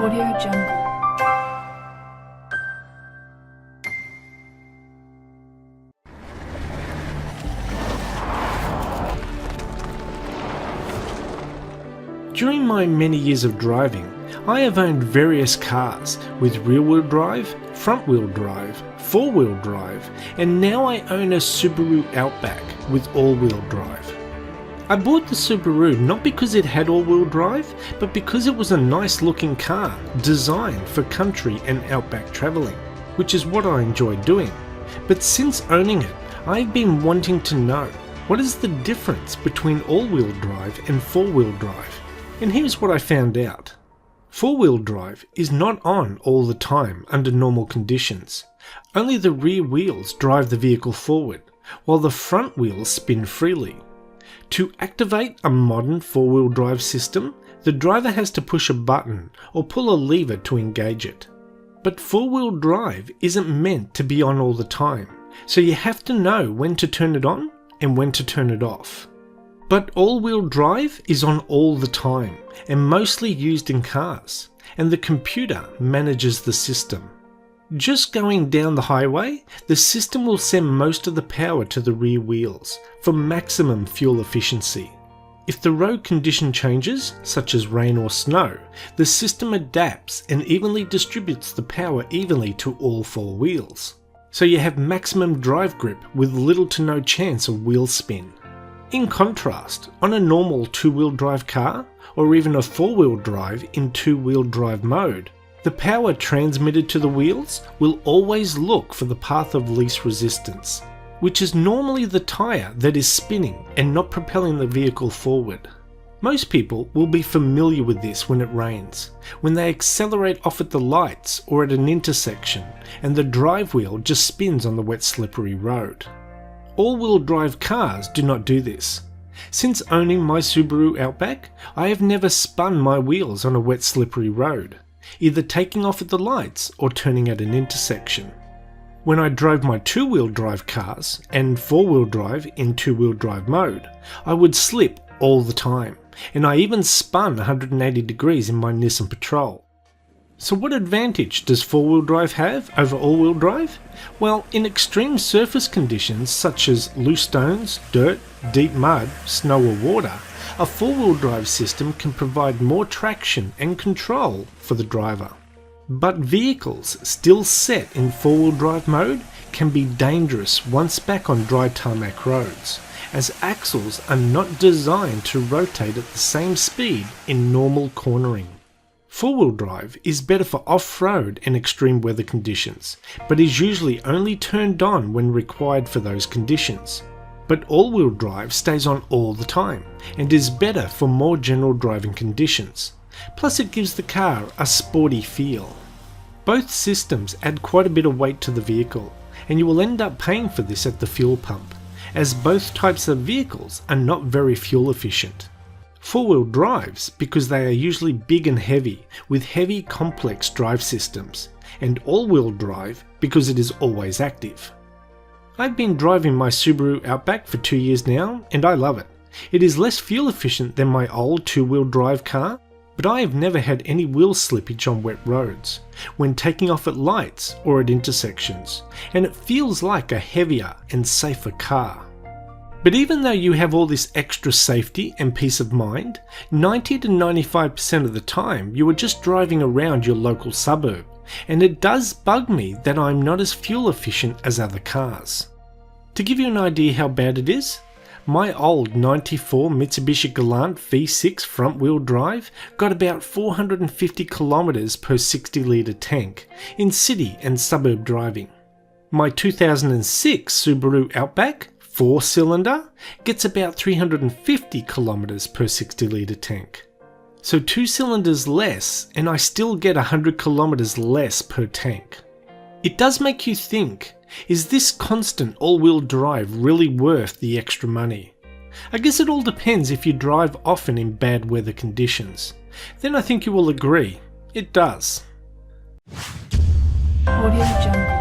Audio Jungle. During my many years of driving, I have owned various cars with rear-wheel drive, front-wheel drive, four-wheel drive, and now I own a Subaru Outback with all-wheel drive. I bought the Subaru not because it had all-wheel drive, but because it was a nice-looking car designed for country and outback travelling, which is what I enjoy doing. But since owning it, I've been wanting to know, what is the difference between all-wheel drive and four-wheel drive? And here's what I found out. Four-wheel drive is not on all the time under normal conditions. Only the rear wheels drive the vehicle forward, while the front wheels spin freely. To activate a modern four-wheel drive system, the driver has to push a button or pull a lever to engage it. But four-wheel drive isn't meant to be on all the time, so you have to know when to turn it on and when to turn it off. But all-wheel drive is on all the time and mostly used in cars, and the computer manages the system. Just going down the highway, the system will send most of the power to the rear wheels for maximum fuel efficiency. If the road condition changes, such as rain or snow, the system adapts and evenly distributes the power evenly to all four wheels. So you have maximum drive grip with little to no chance of wheel spin. In contrast, on a normal two-wheel drive car, or even a four-wheel drive in two-wheel drive mode, the power transmitted to the wheels will always look for the path of least resistance, which is normally the tyre that is spinning and not propelling the vehicle forward. Most people will be familiar with this when it rains, when they accelerate off at the lights or at an intersection and the drive wheel just spins on the wet slippery road. All-wheel drive cars do not do this. Since owning my Subaru Outback, I have never spun my wheels on a wet slippery road, either taking off at the lights or turning at an intersection. When I drove my two-wheel drive cars and four-wheel drive in two-wheel drive mode, I would slip all the time, and I even spun 180 degrees in my Nissan Patrol. So what advantage does four-wheel drive have over all-wheel drive? Well, in extreme surface conditions such as loose stones, dirt, deep mud, snow or water, a four-wheel drive system can provide more traction and control for the driver. But vehicles still set in four-wheel drive mode can be dangerous once back on dry tarmac roads, as axles are not designed to rotate at the same speed in normal cornering. Four-wheel drive is better for off-road and extreme weather conditions, but is usually only turned on when required for those conditions. But all-wheel drive stays on all the time, and is better for more general driving conditions. Plus it gives the car a sporty feel. Both systems add quite a bit of weight to the vehicle, and you will end up paying for this at the fuel pump, as both types of vehicles are not very fuel efficient. Four-wheel drives because they are usually big and heavy, with heavy complex drive systems, and all-wheel drive because it is always active. I've been driving my Subaru Outback for 2 years now, and I love it. It is less fuel efficient than my old two-wheel drive car, but I have never had any wheel slippage on wet roads, when taking off at lights or at intersections, and it feels like a heavier and safer car. But even though you have all this extra safety and peace of mind, 90 to 95% of the time you are just driving around your local suburb, and it does bug me that I'm not as fuel efficient as other cars. To give you an idea how bad it is, my old 94 Mitsubishi Galant V6 front-wheel drive got about 450 km per 60 litre tank in city and suburb driving. My 2006 Subaru Outback 4-cylinder gets about 350 km per 60 litre tank. So 2 cylinders less and I still get 100 km less per tank. It does make you think, is this constant all-wheel drive really worth the extra money? I guess it all depends if you drive often in bad weather conditions. Then I think you will agree, it does. Audio Jungle.